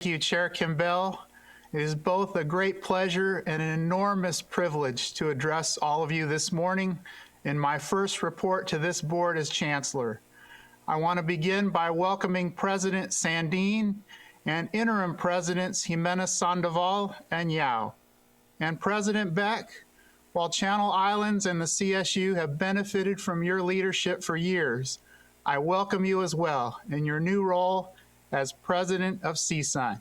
Thank you, Chair Kimbell. It is both a great pleasure and an enormous privilege to address all of you this morning in my first report to this board as Chancellor. I want to begin by welcoming President Sandin and Interim Presidents Jimenez Sandoval and Yao. And President Beck, while Channel Islands and the CSU have benefited from your leadership for years, I welcome you as well in your new role as President of CSUN.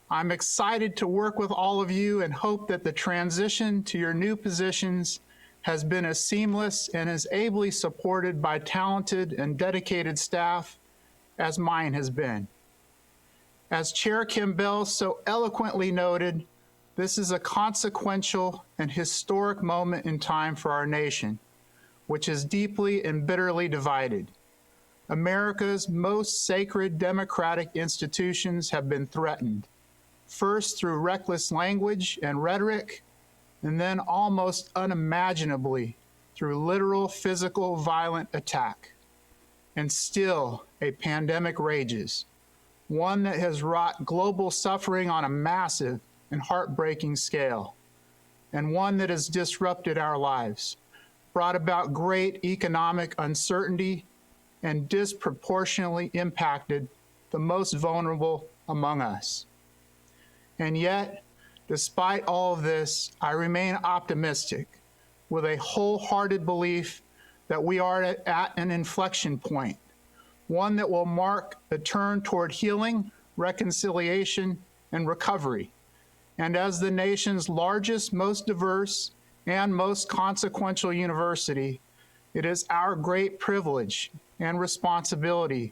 I'm excited to work with all of you and hope that the transition to your new positions has been as seamless and as ably supported by talented and dedicated staff as mine has been. As Chair Kimbell so eloquently noted, this is a consequential and historic moment in time for our nation, which is deeply and bitterly divided. America's most sacred democratic institutions have been threatened, first through reckless language and rhetoric, and then almost unimaginably through literal physical violent attack. And still a pandemic rages, one that has wrought global suffering on a massive and heartbreaking scale, and one that has disrupted our lives, brought about great economic uncertainty, and disproportionately impacted the most vulnerable among us. And yet, despite all of this, I remain optimistic with a wholehearted belief that we are at an inflection point, one that will mark a turn toward healing, reconciliation, and recovery. And as the nation's largest, most diverse, and most consequential university, it is our great privilege and responsibility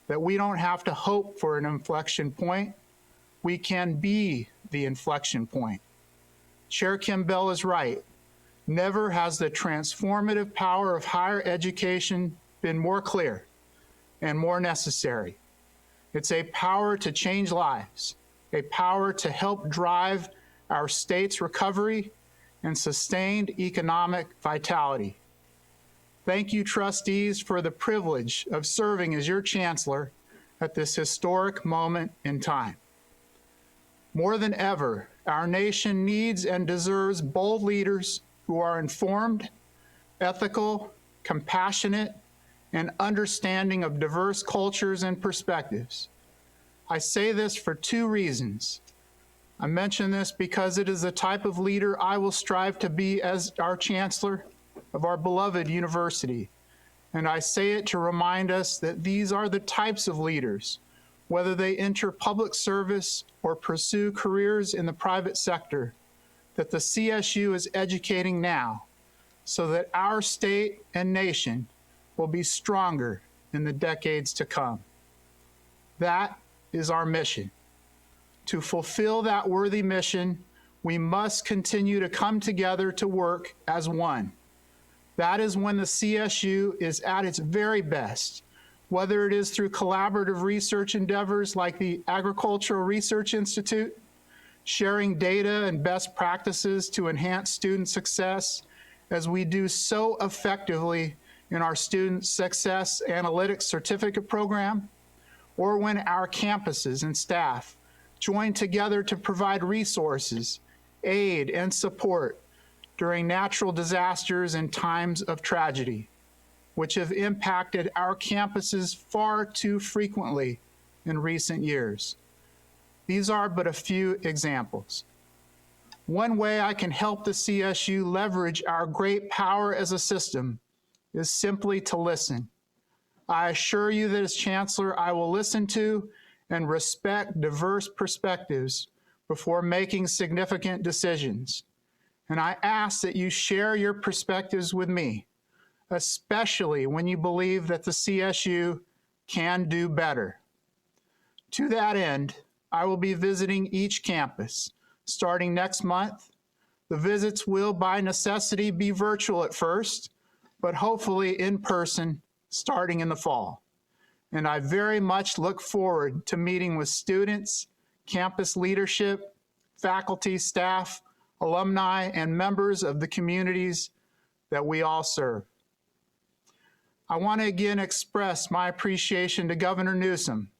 that we don't have to hope for an inflection point. We can be the inflection point. Chair Kimbell is right. Never has the transformative power of higher education been more clear and more necessary. It's a power to change lives, a power to help drive our state's recovery and sustained economic vitality. Thank you, trustees, for the privilege of serving as your chancellor at this historic moment in time. More than ever, our nation needs and deserves bold leaders who are informed, ethical, compassionate, and understanding of diverse cultures and perspectives. I say this for two reasons. I mention this because it is the type of leader I will strive to be as our chancellor of our beloved university. And I say it to remind us that these are the types of leaders, whether they enter public service or pursue careers in the private sector, that the CSU is educating now so that our state and nation will be stronger in the decades to come. That is our mission. To fulfill that worthy mission, we must continue to come together to work as one. That is when the CSU is at its very best, whether it is through collaborative research endeavors like the Agricultural Research Institute, sharing data and best practices to enhance student success, as we do so effectively in our Student Success Analytics Certificate Program, or when our campuses and staff join together to provide resources, aid, and support during natural disasters and times of tragedy, which have impacted our campuses far too frequently in recent years. These are but a few examples. One way I can help the CSU leverage our great power as a system is simply to listen. I assure you that as Chancellor, I will listen to and respect diverse perspectives before making significant decisions. And I ask that you share your perspectives with me, especially when you believe that the CSU can do better. To that end, I will be visiting each campus starting next month. The visits will by necessity be virtual at first, but hopefully in person starting in the fall. And I very much look forward to meeting with students, campus leadership, faculty, staff, alumni, and members of the communities that we all serve. I want to again express my appreciation to Governor Newsom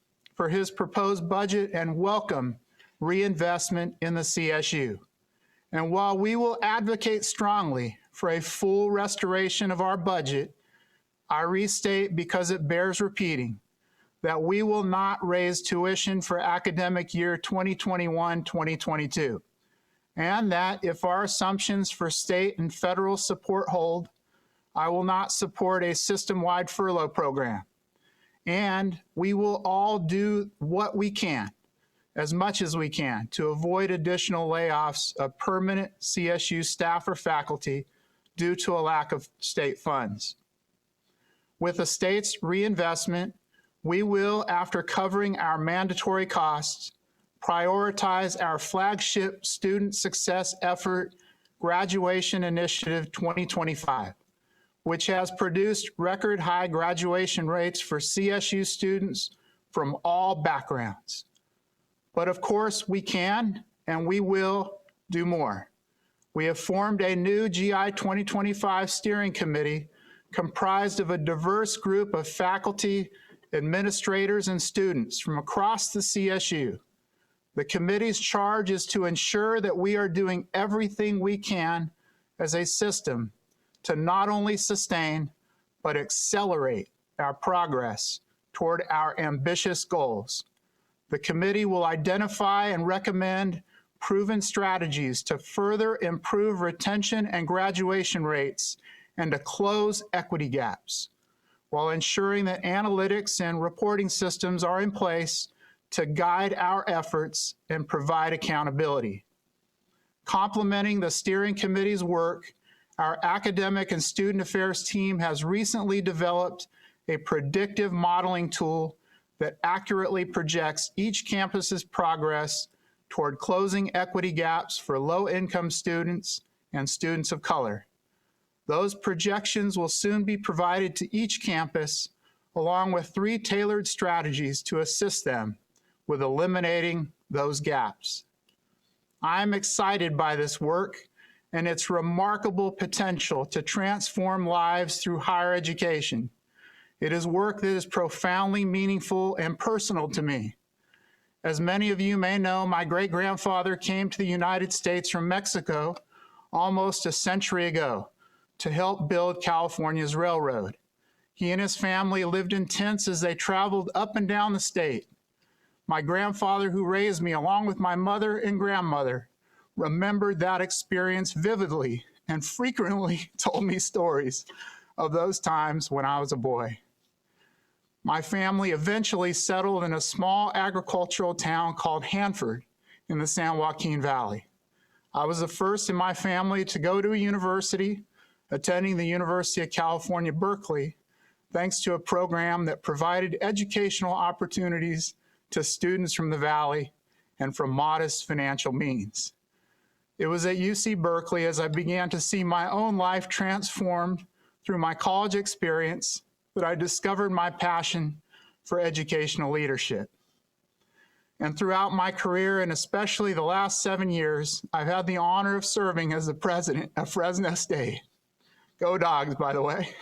for his proposed budget and welcome reinvestment in the CSU. And while we will advocate strongly for a full restoration of our budget, I restate, because it bears repeating, that we will not raise tuition for academic year 2021-2022, and that if our assumptions for state and federal support hold, I will not support a system-wide furlough program. And we will all do what we can, as much as we can, to avoid additional layoffs of permanent CSU staff or faculty due to a lack of state funds. With the state's reinvestment, we will, after covering our mandatory costs, prioritize our flagship student success effort, Graduation Initiative 2025, which has produced record high graduation rates for CSU students from all backgrounds. But of course, we can and we will do more. We have formed a new GI 2025 steering committee comprised of a diverse group of faculty, administrators, and students from across the CSU. The committee's charge is to ensure that we are doing everything we can as a system to not only sustain, but accelerate our progress toward our ambitious goals. The committee will identify and recommend proven strategies to further improve retention and graduation rates and to close equity gaps, while ensuring that analytics and reporting systems are in place to guide our efforts and provide accountability. Complementing the steering committee's work, our academic and student affairs team has recently developed a predictive modeling tool that accurately projects each campus's progress toward closing equity gaps for low-income students and students of color. Those projections will soon be provided to each campus, along with 3 tailored strategies to assist them with eliminating those gaps. I'm excited by this work and its remarkable potential to transform lives through higher education. It is work that is profoundly meaningful and personal to me. As many of you may know, my great-grandfather came to the United States from Mexico almost a century ago to help build California's railroad. He and his family lived in tents as they traveled up and down the state. My grandfather, who raised me along with my mother and grandmother, remembered that experience vividly and frequently told me stories of those times when I was a boy. My family eventually settled in a small agricultural town called Hanford in the San Joaquin Valley. I was the first in my family to go to a university, attending the University of California, Berkeley, thanks to a program that provided educational opportunities to students from the Valley and from modest financial means. It was at UC Berkeley, as I began to see my own life transformed through my college experience, that I discovered my passion for educational leadership. And throughout my career, and especially the last 7 years, I've had the honor of serving as the president of Fresno State. Go Dogs, by the way.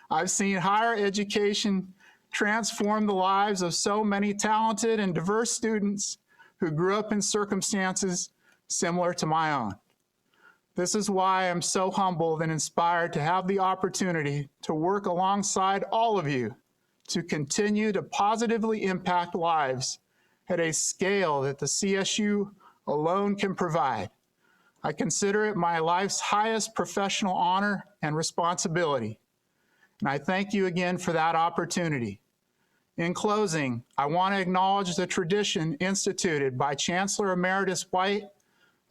I've seen higher education transform the lives of so many talented and diverse students who grew up in circumstances similar to my own. This is why I'm so humbled and inspired to have the opportunity to work alongside all of you to continue to positively impact lives at a scale that the CSU alone can provide. I consider it my life's highest professional honor and responsibility, and I thank you again for that opportunity. In closing, I want to acknowledge the tradition instituted by Chancellor Emeritus White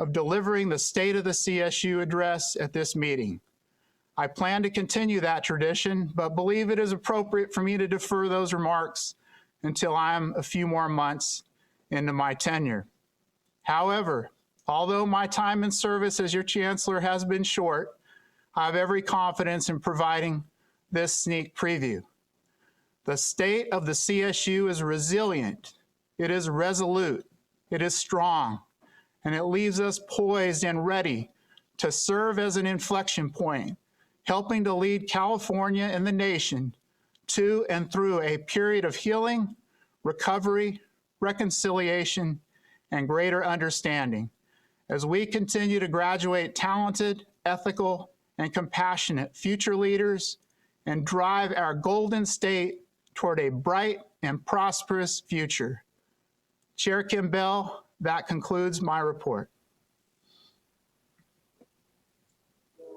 of delivering the State of the CSU address at this meeting. I plan to continue that tradition, but believe it is appropriate for me to defer those remarks until I'm a few more months into my tenure. However, although my time in service as your Chancellor has been short, I have every confidence in providing this sneak preview. The state of the CSU is resilient, it is resolute, it is strong, and it leaves us poised and ready to serve as an inflection point, helping to lead California and the nation to and through a period of healing, recovery, reconciliation, and greater understanding as we continue to graduate talented, ethical, and compassionate future leaders and drive our Golden State toward a bright and prosperous future. Chair Kim Bell, that concludes my report.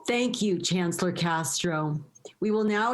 Thank you, Chancellor Castro. We will now